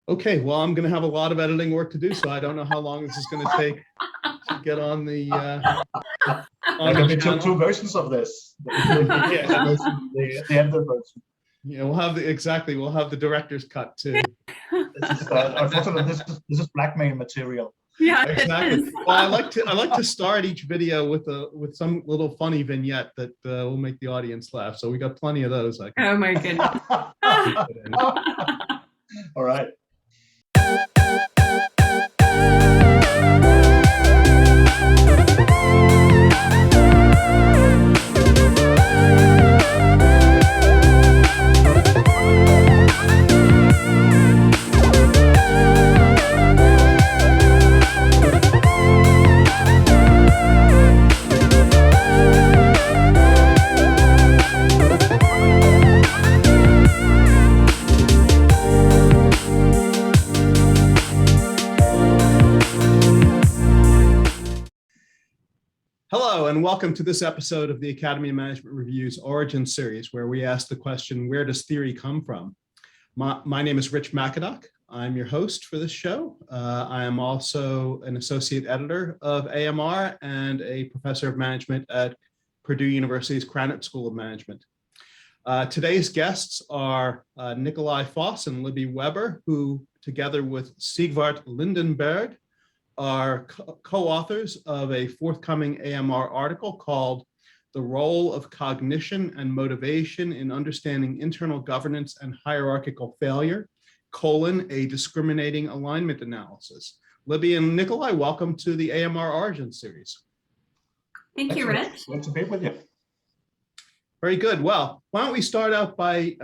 Okay, well, I'm going to have a lot of editing work to do, so I don't know how long this is going to take to get on the There can be two versions of this. Yeah. The edited version. Yeah, we'll have the director's cut too. This is unfortunately this is blackmail material. Yeah, exactly. Well, I like to start each video with some little funny vignette that will make the audience laugh. So we got plenty of those. Oh my goodness. All right. Hello, and welcome to this episode of the Academy of Management Review's Origin Series, where we ask the question, where does theory come from? My name is Rich McAdock. I'm your host for this show. I am also an associate editor of AMR and a professor of management at Purdue University's Krannert School of Management. Today's guests are Nicolai Foss and Libby Weber, who together with Siegwart Lindenberg are co-authors of a forthcoming AMR article called The Role of Cognition and Motivation in Understanding Internal Governance and Hierarchical Failure, a Discriminating Alignment Analysis. Libby and Nicolai, welcome to the AMR Origin Series. Thank you, Rich. Great to be with you. Very good. Well, why don't we start out by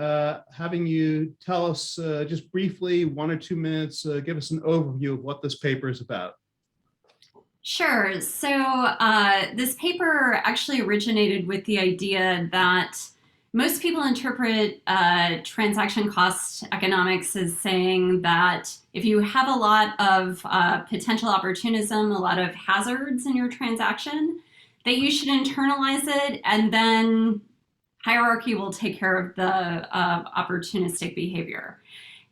having you tell us just briefly, 1 or 2 minutes, give us an overview of what this paper is about. Sure. So this paper actually originated with the idea that most people interpret transaction cost economics as saying that if you have a lot of potential opportunism, a lot of hazards in your transaction, that you should internalize it, and then hierarchy will take care of the opportunistic behavior.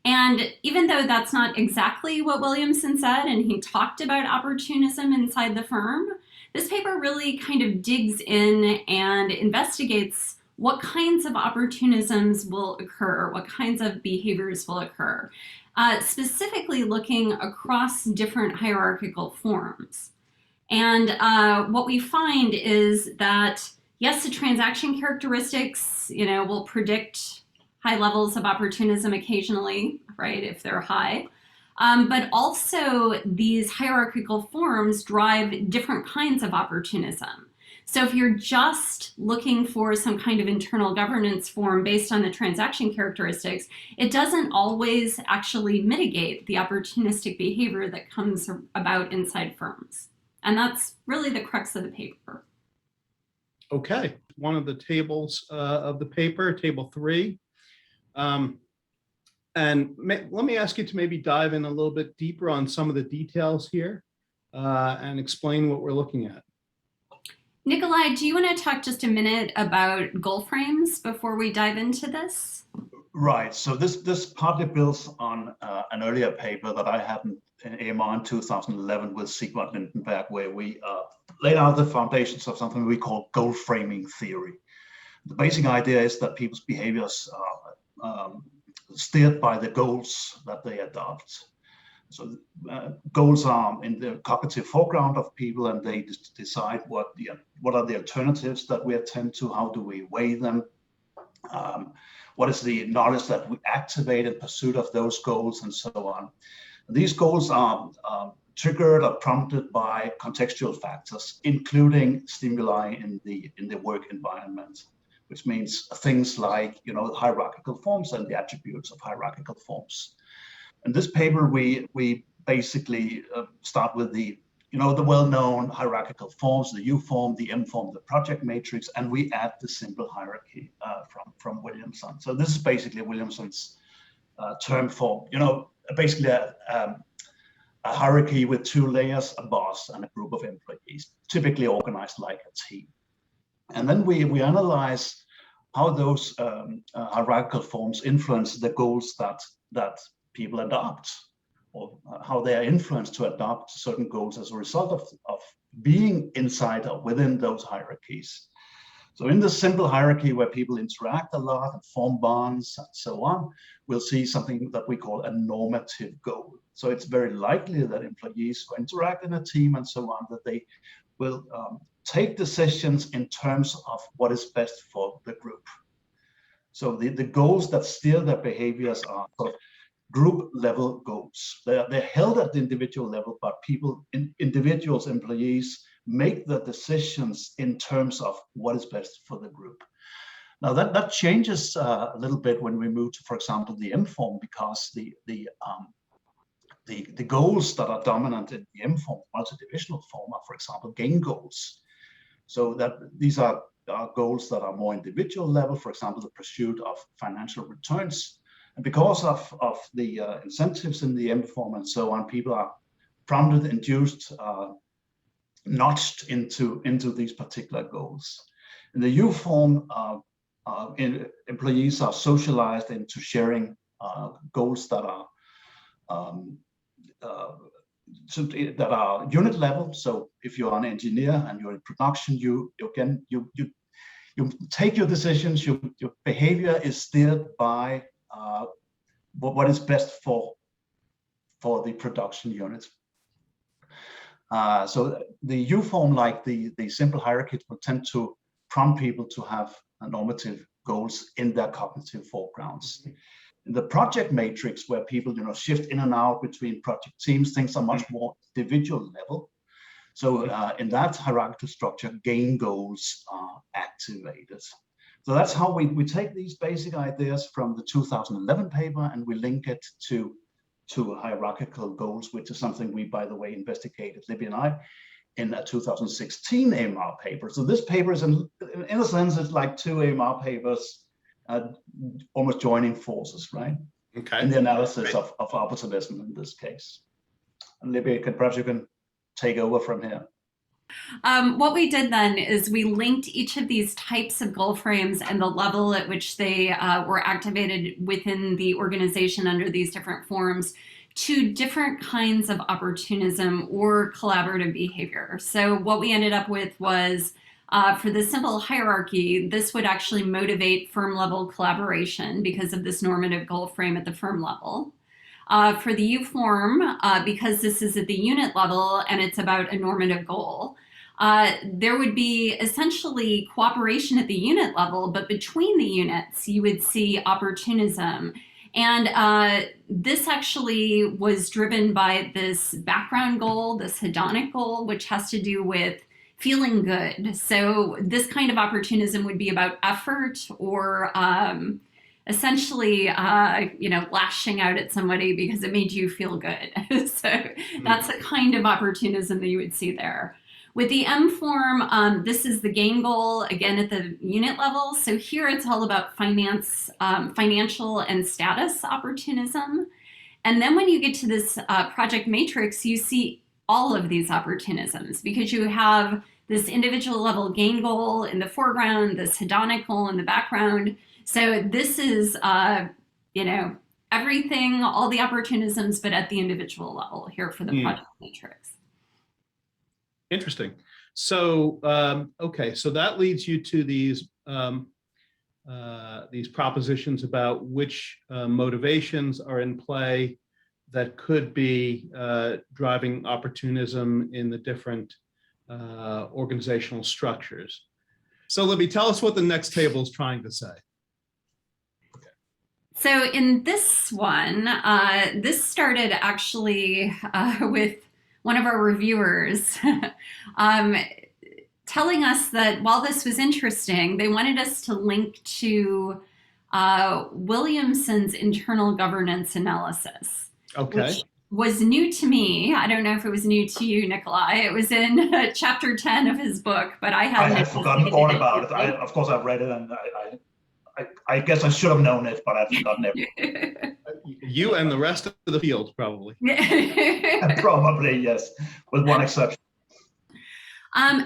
And even though that's not exactly what Williamson said, and he talked about opportunism inside the firm, this paper really kind of digs in and investigates what kinds of opportunisms will occur, what kinds of behaviors will occur, specifically looking across different hierarchical forms. And what we find is that, yes, the transaction characteristics, will predict high levels of opportunism occasionally, right, if they're high. But also these hierarchical forms drive different kinds of opportunism. So if you're just looking for some kind of internal governance form based on the transaction characteristics, it doesn't always actually mitigate the opportunistic behavior that comes about inside firms. And that's really the crux of the paper. Okay, one of the tables of the paper, table 3. And let me ask you to maybe dive in a little bit deeper on some of the details here and explain what we're looking at. Nicolai, do you want to talk just a minute about goal frames before we dive into this? Right. So this partly builds on an earlier paper that I had in AMR in 2011 with Siegwart Lindenberg, where we laid out the foundations of something we call goal framing theory. The basic idea is that people's behaviors are steered by the goals that they adopt. So goals are in the cognitive foreground of people, and they decide what are the alternatives that we attend to, how do we weigh them, what is the knowledge that we activate in pursuit of those goals, and so on. These goals are triggered or prompted by contextual factors, including stimuli in the work environment, which means things like hierarchical forms and the attributes of hierarchical forms. In this paper, we basically start with the well-known hierarchical forms, the U form, the M form, the project matrix, and we add the simple hierarchy from Williamson. So this is basically Williamson's term for basically a hierarchy with 2 layers, a boss and a group of employees, typically organized like a team. And then we analyze how those hierarchical forms influence the goals that people adopt, or how they are influenced to adopt certain goals as a result of being inside or within those hierarchies. So in the simple hierarchy where people interact a lot and form bonds and so on, we'll see something that we call a normative goal. So it's very likely that employees who interact in a team and so on, that they will take decisions in terms of what is best for the group. So the goals that steer their behaviors are sort of group level goals. They're held at the individual level, but individuals, employees, make the decisions in terms of what is best for the group. Now that changes a little bit when we move to, for example, the M form, because the goals that are dominant in the M form, multidivisional form, are, for example, gain goals. So that these are goals that are more individual level, for example, the pursuit of financial returns. And because of the incentives in the M form and so on, people are prompted, induced, notched into these particular goals. In the U form, employees are socialized into sharing goals that are unit level. So if you're an engineer and you're in production, you take your decisions. Your behavior is steered by what is best for the production unit. So the U form, like the simple hierarchy, will tend to prompt people to have normative goals in their cognitive foregrounds. In the project matrix, where people shift in and out between project teams, things are much more individual level. So in that hierarchical structure, gain goals are activated. So that's how we take these basic ideas from the 2011 paper and we link it to hierarchical goals, which is something we, by the way, investigated, Libby and I, in a 2016 AMR paper. So this paper is, in a sense, it's like two AMR papers almost joining forces, right? Okay. In the analysis of operativism in this case. And Libby, perhaps you can take over from here. What we did then is we linked each of these types of goal frames and the level at which they were activated within the organization under these different forms to different kinds of opportunism or collaborative behavior. So what we ended up with was, for the simple hierarchy, this would actually motivate firm level collaboration because of this normative goal frame at the firm level. For the U form, because this is at the unit level and it's about a normative goal, there would be essentially cooperation at the unit level, but between the units, you would see opportunism. And this actually was driven by this background goal, this hedonic goal, which has to do with feeling good. So this kind of opportunism would be about effort or essentially, lashing out at somebody because it made you feel good. So that's a kind of opportunism that you would see there. With the M form, this is the gain goal, again, at the unit level. So here it's all about financial and status opportunism. And then when you get to this project matrix, you see all of these opportunisms because you have this individual level gain goal in the foreground, this hedonic goal in the background. So this is, everything, all the opportunisms, but at the individual level here for the project matrix. Interesting. So, okay, so that leads you to these propositions about which motivations are in play that could be driving opportunism in the different organizational structures. So Libby, tell us what the next table is trying to say. So in this one, this started actually with one of our reviewers telling us that while this was interesting, they wanted us to link to Williamson's internal governance analysis. Okay. Which was new to me. I don't know if it was new to you, Nicolai. It was in chapter 10 of his book, but I had forgotten all about it. Of course, I've read it, and I guess I should have known it, but I've forgotten it. You and the rest of the field, probably. Probably, yes, with one exception.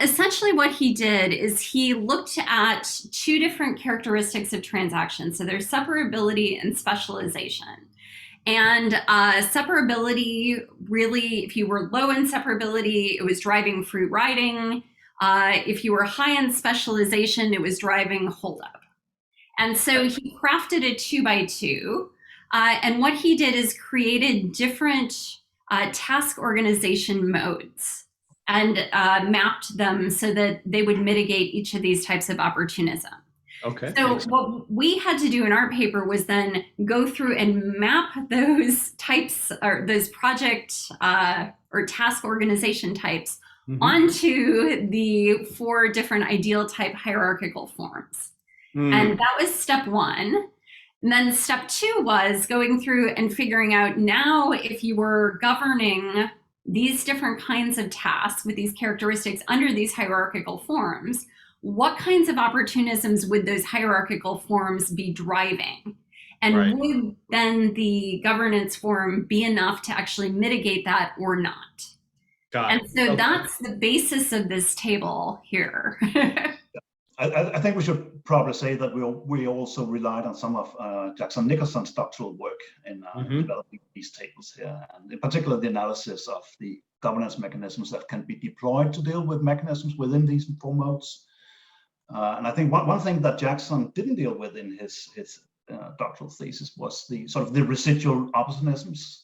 Essentially what he did is he looked at two different characteristics of transactions. So there's separability and specialization. And separability, really, if you were low in separability, it was driving free riding. If you were high in specialization, it was driving holdup. And so he crafted a 2x2. And what he did is created different task organization modes and mapped them so that they would mitigate each of these types of opportunism. Okay. So what we had to do in our paper was then go through and map those types or those project or task organization types onto the 4 different ideal type hierarchical forms. And that was step 1. And then step 2 was going through and figuring out now if you were governing these different kinds of tasks with these characteristics under these hierarchical forms, what kinds of opportunisms would those hierarchical forms be driving? And would then the governance form be enough to actually mitigate that or not? And so that's the basis of this table here. I think we should probably say that we also relied on some of Jackson Nicholson's doctoral work in developing these tables here, and in particular the analysis of the governance mechanisms that can be deployed to deal with mechanisms within these 4 modes. And I think one thing that Jackson didn't deal with in his doctoral thesis was the sort of the residual opportunisms,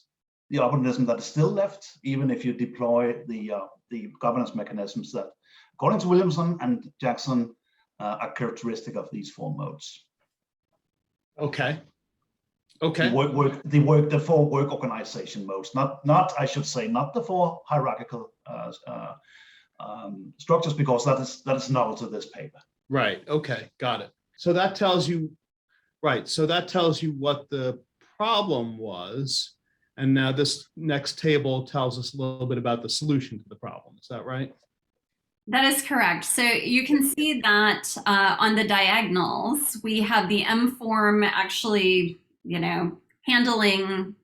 the opportunism that is still left, even if you deploy the governance mechanisms that, according to Williamson and Jackson, are characteristic of these 4 modes. Okay. The 4 work organization modes, not I should say, not the 4 hierarchical structures, because that is novel to this paper. Right. Okay. Got it. So that tells you, So that tells you what the problem was, and now this next table tells us a little bit about the solution to the problem. Is that right? That is correct. So you can see that on the diagonals, we have the M form actually, handling,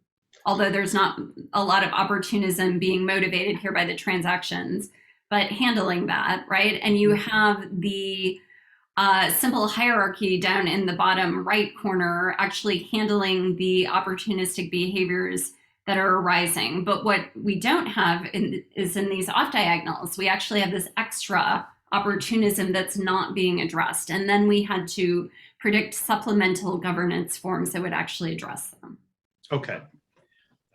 although there's not a lot of opportunism being motivated here by the transactions, but handling that, right? And you have the simple hierarchy down in the bottom right corner actually handling the opportunistic behaviors that are arising. But what we don't have is in these off diagonals, we actually have this extra opportunism that's not being addressed. And then we had to predict supplemental governance forms that would actually address them. Okay,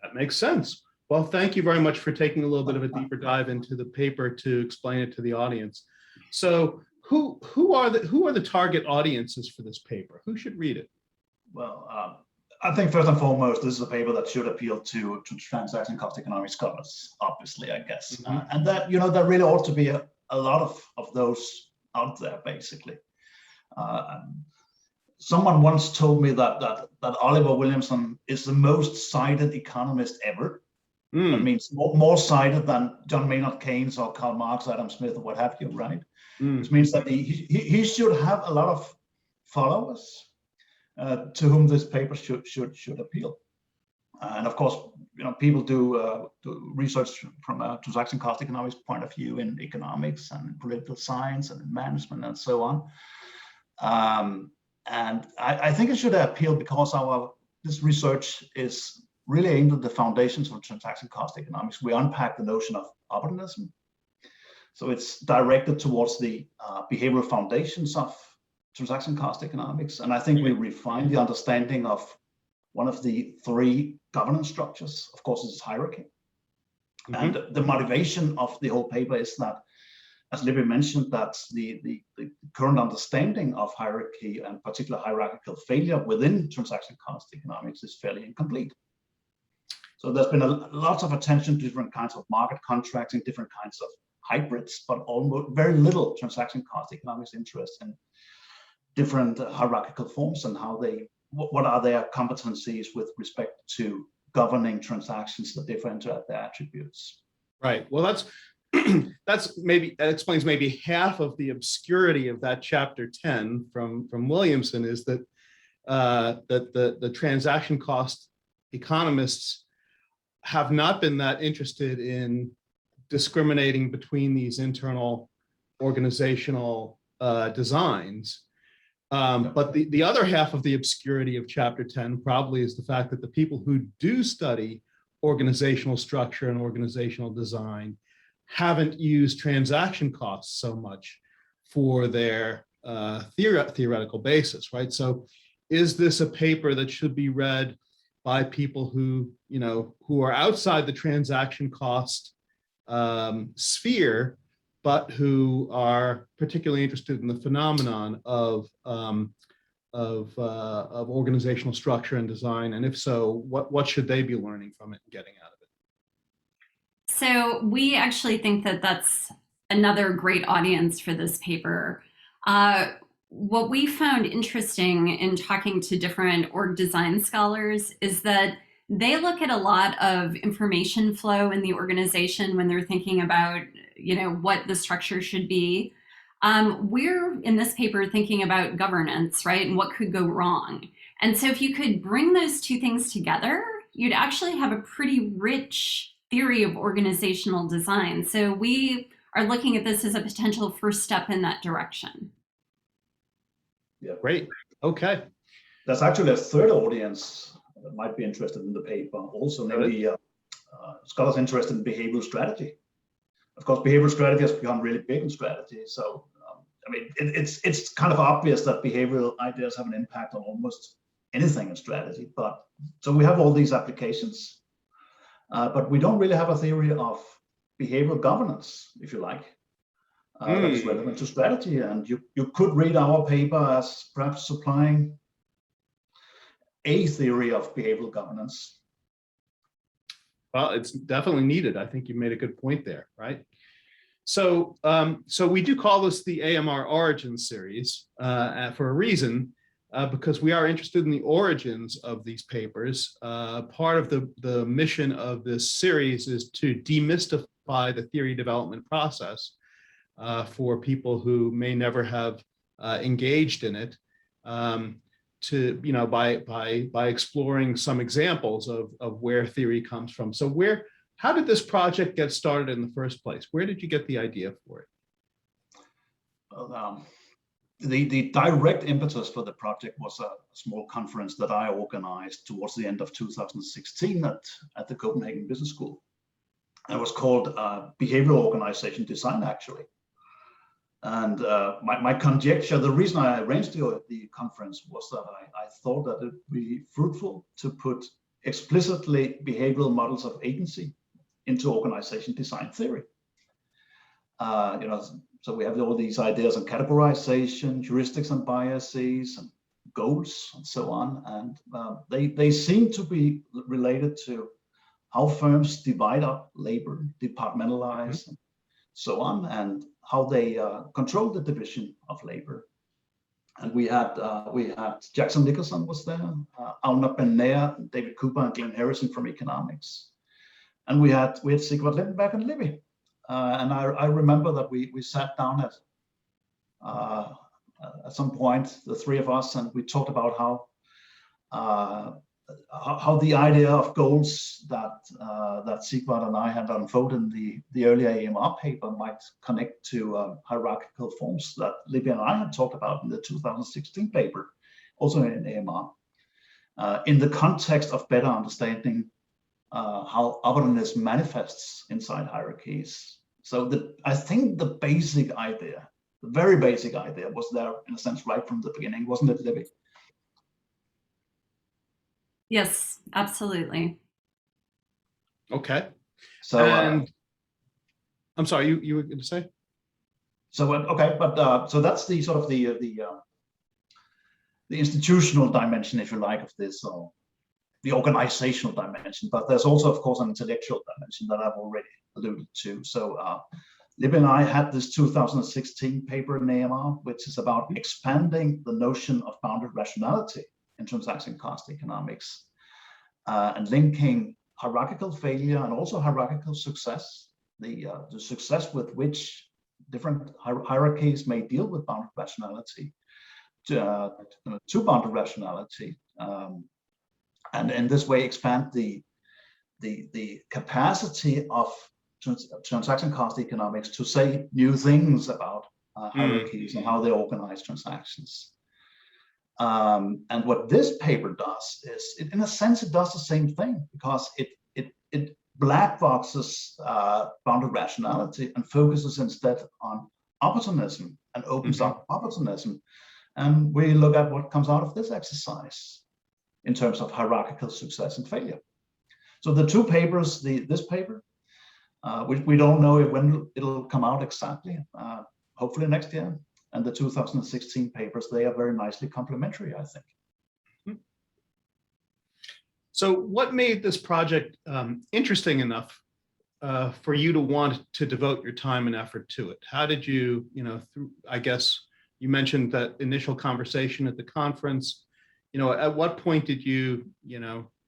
that makes sense. Well, thank you very much for taking a little bit of a deeper dive into the paper to explain it to the audience. So who are the target audiences for this paper? Who should read it? Well, I think first and foremost, this is a paper that should appeal to transaction cost economics scholars, obviously, I guess. And that, there really ought to be a lot of those out there, basically. Someone once told me that Oliver Williamson is the most cited economist ever. That means more cited than John Maynard Keynes or Karl Marx, Adam Smith, or what have you, right? Which means that he should have a lot of followers to whom this paper should appeal. And of course, people do research from a transaction cost economics point of view in economics and in political science and in management and so on. And I think it should appeal because this research is really aimed at the foundations of transaction cost economics. We unpack the notion of opportunism. So it's directed towards the behavioral foundations of transaction cost economics. And I think we refine the understanding of one of the 3 governance structures. Of course, it's hierarchy. And the motivation of the whole paper is that, as Libby mentioned, that the current understanding of hierarchy and particular hierarchical failure within transaction cost economics is fairly incomplete. So there's been lots of attention to different kinds of market contracting, different kinds of hybrids, but almost very little transaction cost economics interest in different hierarchical forms and how what are their competencies with respect to governing transactions that differ into their attributes. Right. Well, that explains maybe half of the obscurity of that chapter 10 from Williamson, is that the transaction cost economists have not been that interested in discriminating between these internal organizational designs. But the other half of the obscurity of chapter 10 probably is the fact that the people who do study organizational structure and organizational design haven't used transaction costs so much for their theoretical basis, right? So is this a paper that should be read by people who, who are outside the transaction cost sphere, but who are particularly interested in the phenomenon of organizational structure and design? And if so, what should they be learning from it and getting out of it? So we actually think that that's another great audience for this paper. What we found interesting in talking to different org design scholars is that they look at a lot of information flow in the organization when they're thinking about, what the structure should be. We're in this paper thinking about governance, right? And what could go wrong. And so if you could bring those two things together, you'd actually have a pretty rich theory of organizational design. So we are looking at this as a potential first step in that direction. Yeah, great. Okay. There's actually a third audience that might be interested in the paper, also namely scholars interested in behavioral strategy. Of course, behavioral strategy has become really big in strategy. So, it's kind of obvious that behavioral ideas have an impact on almost anything in strategy. But so we have all these applications, but we don't really have a theory of behavioral governance, if you like. That is relevant to strategy, and you could read our paper as perhaps supplying a theory of behavioral governance. Well, it's definitely needed. I think you made a good point there, right? So, so we do call this the AMR Origin series for a reason, because we are interested in the origins of these papers. Part of the mission of this series is to demystify the theory development process for people who may never have engaged in it, by exploring some examples of where theory comes from. So how did this project get started in the first place? Where did you get the idea for it? Well, the direct impetus for the project was a small conference that I organized towards the end of 2016 at the Copenhagen Business School. It was called Behavioral Organization Design, actually. And my conjecture, the reason I arranged the conference was that I thought that it would be fruitful to put explicitly behavioral models of agency into organization design theory. So we have all these ideas on categorization, heuristics and biases, and goals, and so on. And they seem to be related to how firms divide up labor, departmentalize, and so on, and how they control the division of labor. And we had Jackson Nicholson was there, Auna Ben-Nair, David Cooper, and Glenn Harrison from economics. And we had Siegwart Lindenberg and Libby. And I remember that we sat down at some point, the three of us, and we talked about how the idea of goals that Siegwart and I had unfolded in the earlier AMR paper might connect to hierarchical forms that Libby and I had talked about in the 2016 paper, also in AMR, in the context of better understanding how otherness manifests inside hierarchies. So I think the basic idea, the very basic idea, was there in a sense right from the beginning, wasn't it, Libby? Yes, absolutely. Okay. So I'm sorry, you were going to say? So okay, but so that's the sort of the institutional dimension, if you like, of this, or the organizational dimension. But there's also, of course, an intellectual dimension that I've already alluded to. So Libby and I had this 2016 paper in AMR, which is about expanding the notion of bounded rationality in transaction cost economics, and linking hierarchical failure and also hierarchical success, the success with which different hierarchies may deal with bounded rationality, to bounded rationality, and in this way expand the capacity of transaction cost economics to say new things about hierarchies and how they organize transactions. And what this paper does is, in a sense, it does the same thing, because it black boxes bounded rationality and focuses instead on opportunism and opens up opportunism. And we look at what comes out of this exercise in terms of hierarchical success and failure. So the two papers, this paper, which we don't know when it'll come out exactly, hopefully next year, and the 2016 papers, they are very nicely complementary, I think. So what made this project interesting enough for you to want to devote your time and effort to it? How did you, I guess you mentioned that initial conversation at the conference, at what point did you,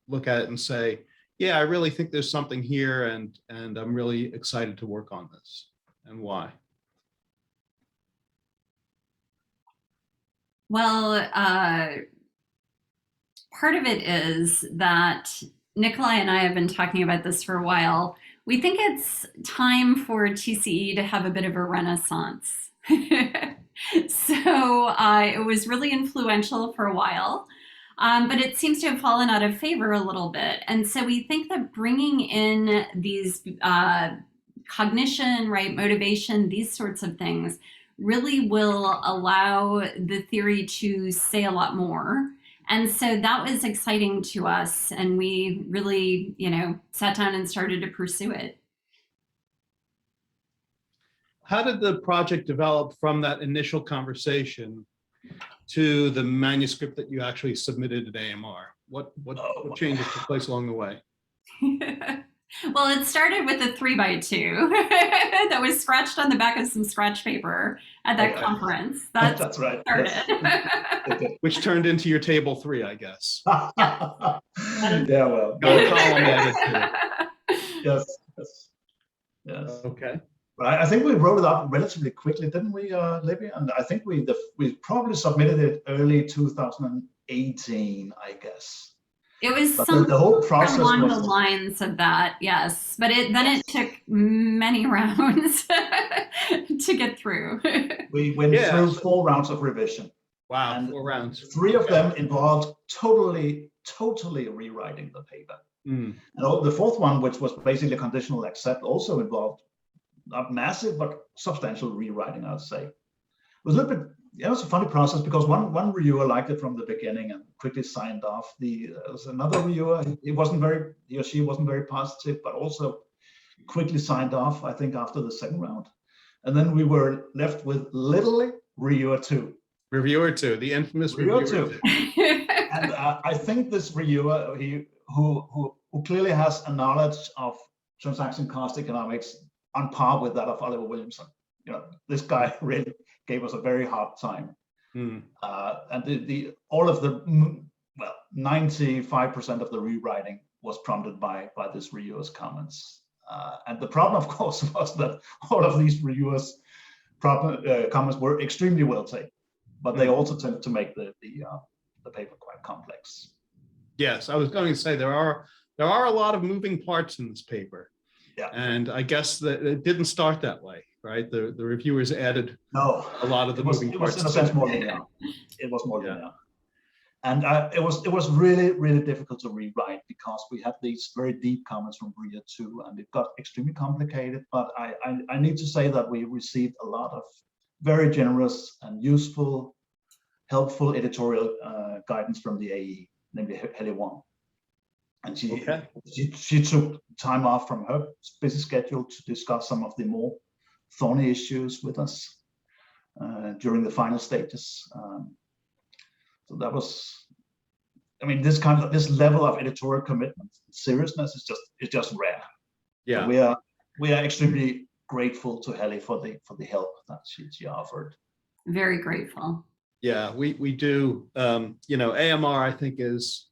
look at it and say, yeah, I really think there's something here, and I'm really excited to work on this, and why? Well, part of it is that Nicolai and I have been talking about this for a while. We think it's time for TCE to have a bit of a renaissance. So it was really influential for a while, but it seems to have fallen out of favor a little bit. And so we think that bringing in these cognition, right, motivation, these sorts of things really will allow the theory to say a lot more. And so that was exciting to us. And we really, sat down and started to pursue it. How did the project develop from that initial conversation to the manuscript that you actually submitted at AMR? What changes took place along the way? Well, it started with a 3x2 that was scratched on the back of some scratch paper at that conference. That's right. Yes. Which turned into your table 3, I guess. Yeah, well. Got a column added to it. Yes. Okay. But I think we wrote it up relatively quickly, didn't we, Libby? And I think we probably submitted it early 2018, I guess. It was the whole process along the lines of that, yes. But then it took many rounds to get through. We went through 4 rounds of revision. Wow, and 4 rounds. 3 of them involved totally rewriting the paper. And the 4th one, which was basically a conditional accept, also involved not massive but substantial rewriting, I'd say. It was a little bit. It was a funny process, because one reviewer liked it from the beginning and quickly signed off. There was another reviewer, he or she wasn't very positive, but also quickly signed off, I think, after the 2nd round. And then we were left with literally reviewer 2. Reviewer 2, the infamous reviewer 2. And I think this reviewer, who clearly has a knowledge of transaction cost economics on par with that of Oliver Williamson. This guy really gave us a very hard time. And all of the 95% of the rewriting was prompted by this reviewer's comments. And the problem, of course, was that all of these reviewers' comments were extremely well taken, but they also tend to make the paper quite complex. Yes, I was going to say there are a lot of moving parts in this paper. Yeah. And I guess that it didn't start that way, right? The reviewers added a lot of the moving parts. It was in a sense more linear. It was more linear. And it was really, really difficult to rewrite, because we had these very deep comments from Bria too, and it got extremely complicated. But I need to say that we received a lot of very generous and useful, helpful editorial guidance from the AE, namely Helle Wong. And she took time off from her busy schedule to discuss some of the more thorny issues with us during the final stages. So that was, this level of editorial commitment, seriousness is just rare. Yeah, so we are extremely grateful to Helle for the help that she offered. Very grateful. Yeah, we do. AMR, I think, is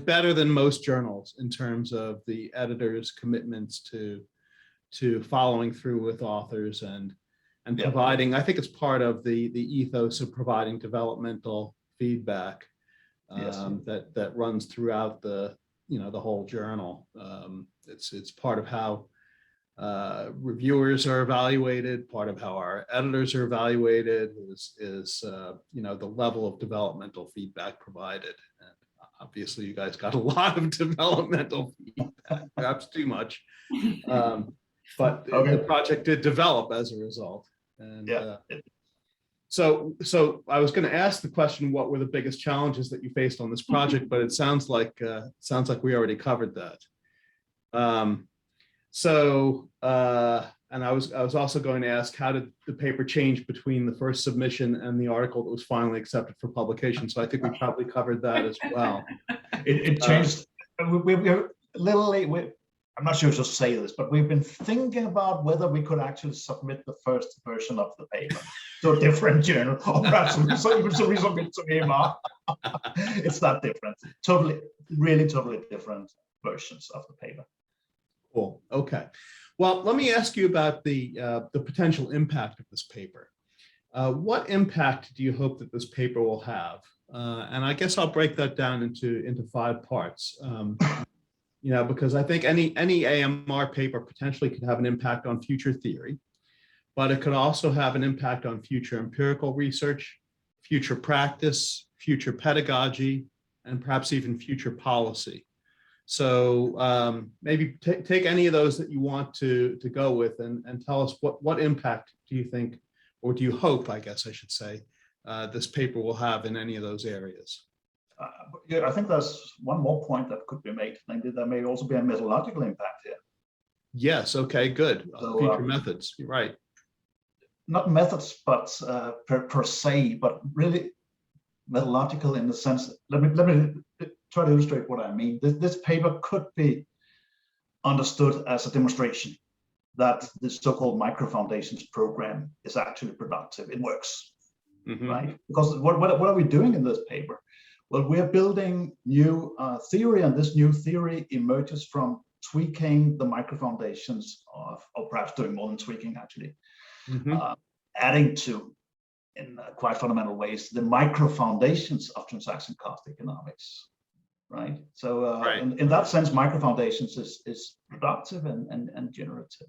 better than most journals in terms of the editor's commitments to following through with authors and providing. I think it's part of the ethos of providing developmental feedback that runs throughout the whole journal. It's part of how reviewers are evaluated. Part of how our editors are evaluated is the level of developmental feedback provided. And obviously, you guys got a lot of developmental feedback, perhaps too much. But Okay. the project did develop as a result. And Yeah. so I was going to ask the question, what were the biggest challenges that you faced on this project? But it sounds like we already covered that. And I was also going to ask, how did the paper change between the first submission and the article that was finally accepted for publication? So I think we probably covered that as well. It changed. We're literally, I'm not sure if to say this, but we've been thinking about whether we could actually submit the first version of the paper to a different journal, or perhaps even resubmit to AMR. It's that different. Really totally different versions of the paper. Cool. Okay. Well, let me ask you about the potential impact of this paper. What impact do you hope that this paper will have? And I guess I'll break that down into 5 parts. Because I think any AMR paper potentially could have an impact on future theory, but it could also have an impact on future empirical research, future practice, future pedagogy, and perhaps even future policy. So maybe take any of those that you want to go with and tell us what impact do you think, or do you hope, I guess I should say, this paper will have in any of those areas? Yeah, I think there's one more point that could be made. Namely, there may also be a methodological impact here. Yes. Okay. Good. So, future methods. You're right. Not methods, but per se, but really methodological in the sense. Let me try to illustrate what I mean. This paper could be understood as a demonstration that the so-called micro foundations program is actually productive. It works, right? Because what are we doing in this paper? Well, we're building new theory, and this new theory emerges from tweaking the micro foundations or perhaps doing more than tweaking, actually, adding to, in quite fundamental ways, the micro foundations of transaction cost economics, right? So in that sense, micro foundations is productive and generative.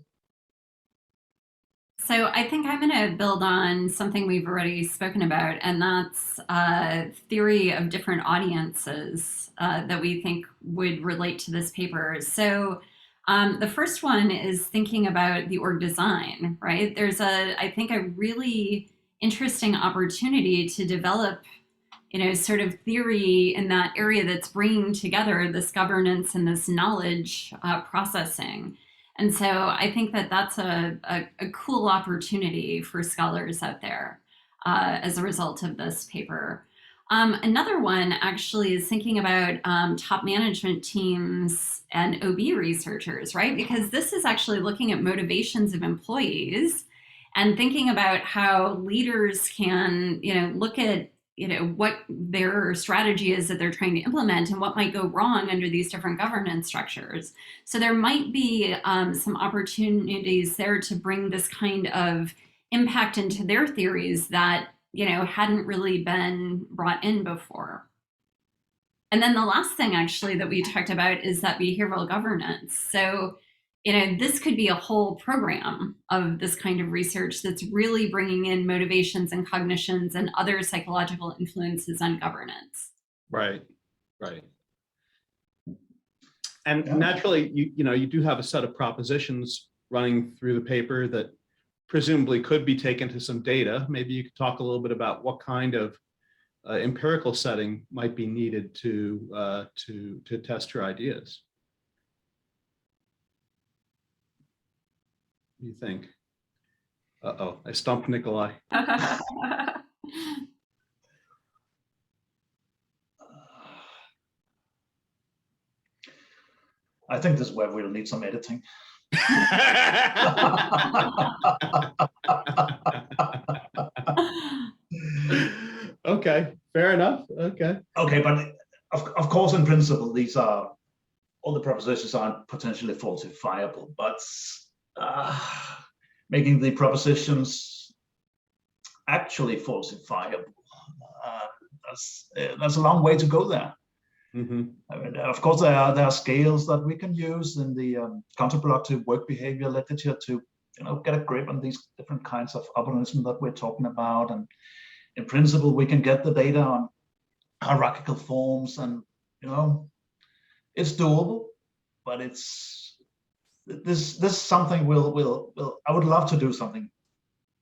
So I think I'm going to build on something we've already spoken about, and that's theory of different audiences that we think would relate to this paper. So the first one is thinking about the org design, right? There's I think a really interesting opportunity to develop, sort of theory in that area that's bringing together this governance and this knowledge processing. And so I think that that's a cool opportunity for scholars out there as a result of this paper. Another one actually is thinking about top management teams and OB researchers, right? Because this is actually looking at motivations of employees and thinking about how leaders can, look at what their strategy is that they're trying to implement and what might go wrong under these different governance structures. So there might be some opportunities there to bring this kind of impact into their theories that, hadn't really been brought in before. And then the last thing actually that we talked about is that behavioral governance. So, this could be a whole program of this kind of research that's really bringing in motivations and cognitions and other psychological influences on governance. Right. And naturally, you do have a set of propositions running through the paper that presumably could be taken to some data. Maybe you could talk a little bit about what kind of empirical setting might be needed to test your ideas. What do you think? Uh-oh, I stumped Nicolai. I think this is where we'll need some editing. Okay, fair enough. Okay, but of course, in principle, these are all the propositions aren't potentially falsifiable, but making the propositions actually falsifiable, that's a long way to go there. I mean, of course, there are scales that we can use in the counterproductive work behavior literature to get a grip on these different kinds of opportunism that we're talking about. And in principle, we can get the data on hierarchical forms, and it's doable. But this something I would love to do something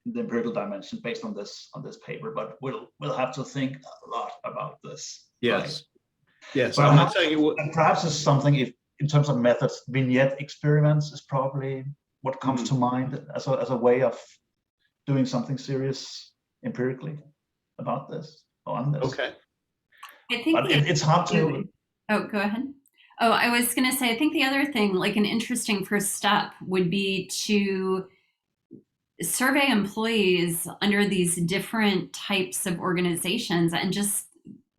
in the empirical dimension based on this paper, but we'll have to think a lot about this. Yes. Right? Yes. But I'm not saying it would. Perhaps it's something, if in terms of methods, vignette experiments is probably what comes to mind as a way of doing something serious empirically about this, on this. Okay. I think but it's hard to. Oh, go ahead. Oh, I was going to say, I think the other thing, like an interesting first step would be to survey employees under these different types of organizations and just,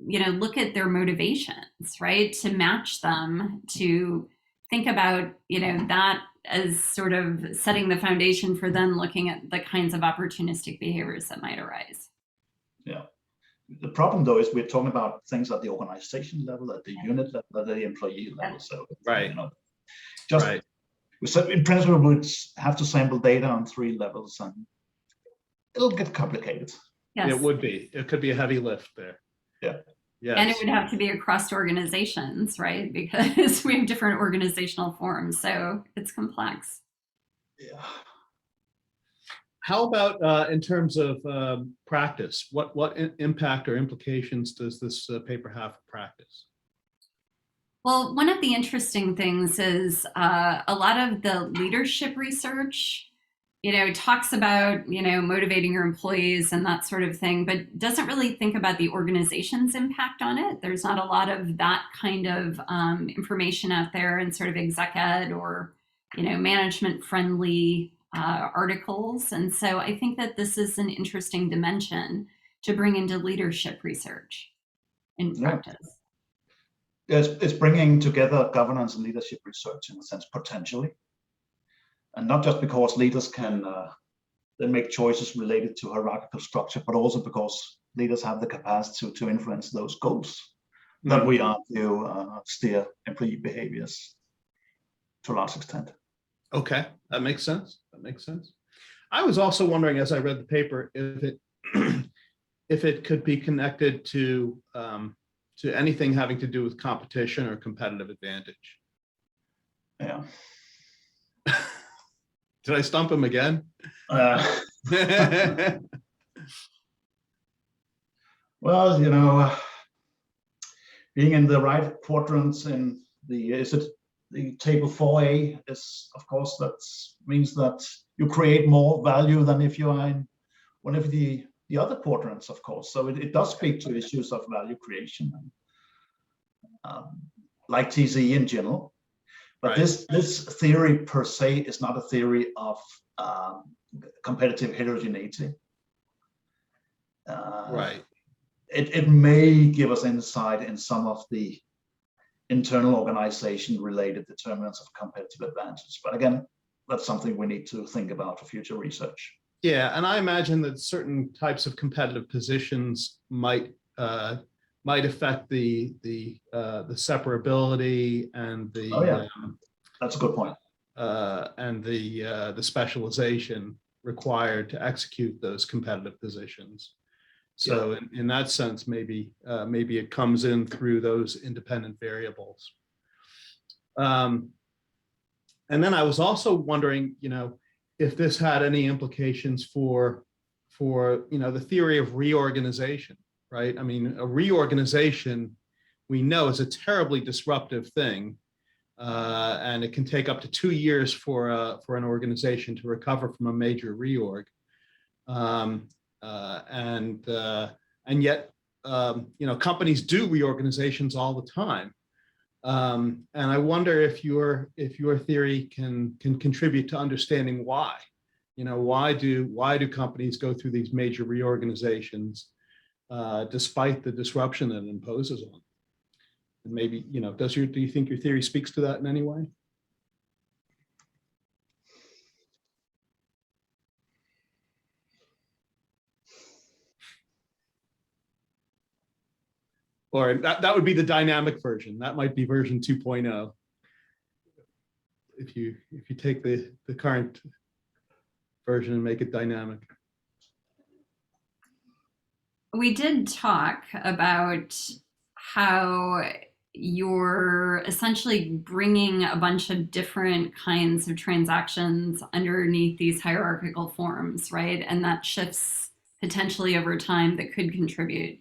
look at their motivations, right? To match them, to think about, that as sort of setting the foundation for then looking at the kinds of opportunistic behaviors that might arise. Yeah. The problem, though, is we're talking about things at the organization level, at the unit level, at the employee level. So, right. Just right. In principle, we would have to sample data on 3 levels, and it'll get complicated. Yes. It would be. It could be a heavy lift there. Yeah. Yes. And it would have to be across organizations, right? Because we have different organizational forms, so it's complex. Yeah. How about in terms of practice? What impact or implications does this paper have for practice? Well, one of the interesting things is a lot of the leadership research, talks about, motivating your employees and that sort of thing, but doesn't really think about the organization's impact on it. There's not a lot of that kind of information out there in sort of exec ed or, management friendly articles. And so I think that this is an interesting dimension to bring into leadership research in practice. It's bringing together governance and leadership research in a sense, potentially. And not just because leaders can then make choices related to hierarchical structure, but also because leaders have the capacity to influence those goals that we are to steer employee behaviors to a large extent. Okay, that makes sense. I was also wondering, as I read the paper, if it could be connected to anything having to do with competition or competitive advantage. Yeah. Did I stump him again? Well, being in the right quadrants in the table 4A is, of course, that means that you create more value than if you are in one of the other quadrants, of course. So it does speak to issues of value creation, like TCE in general. But this theory per se is not a theory of competitive heterogeneity. Right. It may give us insight in some of the internal organization-related determinants of competitive advantage. But again, that's something we need to think about for future research. Yeah, and I imagine that certain types of competitive positions might affect the separability and the. That's a good point. And the specialization required to execute those competitive positions. So in that sense, maybe it comes in through those independent variables. And then I was also wondering, if this had any implications for the theory of reorganization, right? I mean, a reorganization, we know, is a terribly disruptive thing. And it can take up to 2 years for an organization to recover from a major reorg. And yet, companies do reorganizations all the time. And I wonder if your theory can contribute to understanding why. Why do companies go through these major reorganizations despite the disruption that it imposes on them? And maybe, do you think your theory speaks to that in any way? or that would be the dynamic version. That might be version 2.0. If you take the current version and make it dynamic. We did talk about how you're essentially bringing a bunch of different kinds of transactions underneath these hierarchical forms, right? And that shifts potentially over time that could contribute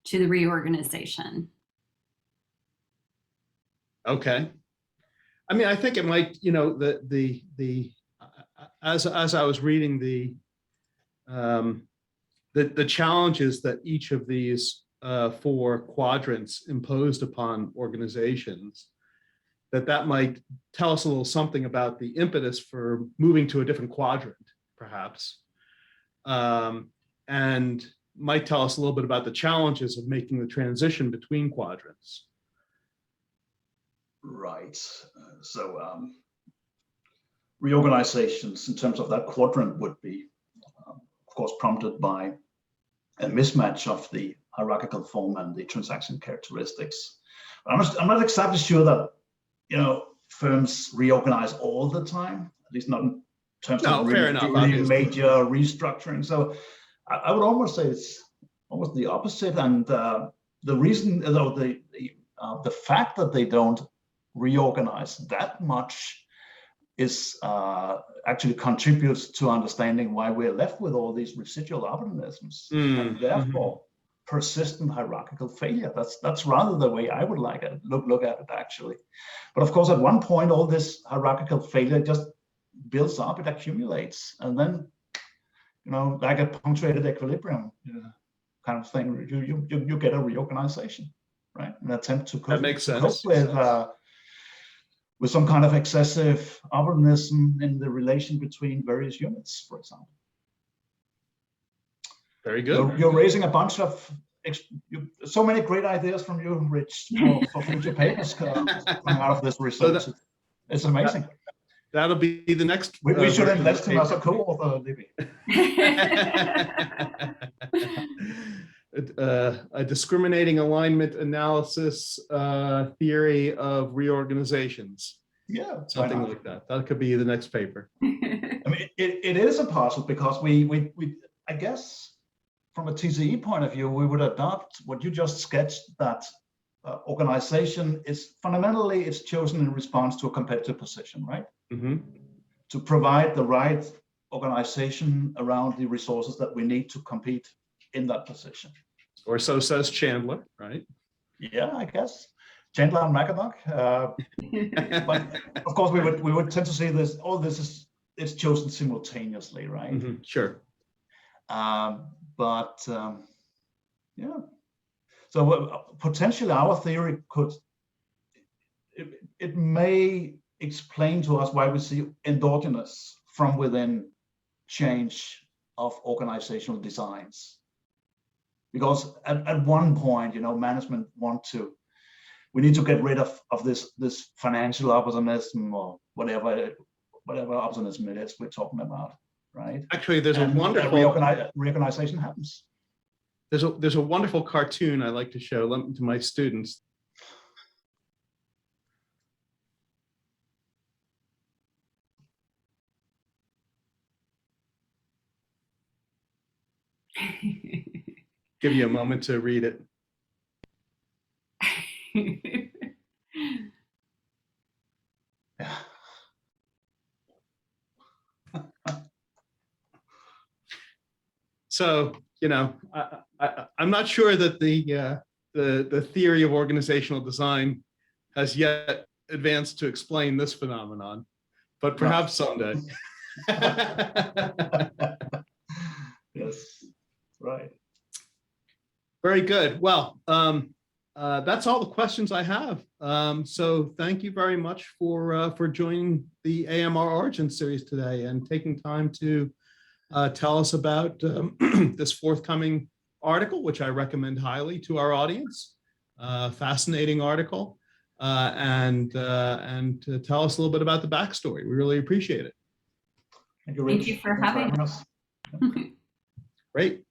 to the reorganization. Okay. I mean, I think it might, you know, as I was reading the challenges that each of these 4 quadrants imposed upon organizations, that might tell us a little something about the impetus for moving to a different quadrant, perhaps, and might tell us a little bit about the challenges of making the transition between quadrants. Right. So reorganizations in terms of that quadrant would be, of course, prompted by a mismatch of the hierarchical form and the transaction characteristics. But I'm not exactly sure that, you know, firms reorganize all the time, at least not in terms of really major restructuring. So I would almost say it's almost the opposite. And the reason, though, the fact that they don't reorganize that much is actually contributes to understanding why we're left with all these residual organisms and therefore persistent hierarchical failure. That's rather the way I would like it look at it, actually. But of course, at one point, all this hierarchical failure just builds up, it accumulates, and then, you know, like a punctuated equilibrium kind of thing, you get a reorganization, right? An attempt to cope with some kind of excessive organism in the relation between various units, for example. Very good. You're raising a bunch of, so many great ideas from you, Rich, for future papers coming out of this research. So it's amazing. That'll be the next. We should enlist him as a co-author, Libby. A discriminating alignment analysis theory of reorganizations. Yeah, something like that. That could be the next paper. I mean, it is a puzzle because we I guess from a TCE point of view, we would adopt what you just sketched, that organization is fundamentally, it's chosen in response to a competitive position, right? Mm-hmm. To provide the right organization around the resources that we need to compete in that position. Or so says Chandler, right? Yeah, I guess. Chandler and McAdock. But of course, we would tend to see this, all this is chosen simultaneously, right? Mm-hmm. Sure. Yeah. So potentially our theory could, it may explain to us why we see endogenous from within change of organizational designs. Because at one point, you know, management we need to get rid of this financial opportunism or whatever opportunism it is we're talking about, right? Actually, there's a wonderful reorganization happens. There's a wonderful cartoon I like to show to my students. Give you a moment to read it. So, you know, I'm not sure that the theory of organizational design has yet advanced to explain this phenomenon, but perhaps someday. Yes, right. Very good. Well, that's all the questions I have. So thank you very much for joining the AMR Origin series today and taking time to tell us about this forthcoming article, which I recommend highly to our audience. Fascinating article, and to tell us a little bit about the backstory. We really appreciate it. Thank you, Rich. Thank you for having us. Great.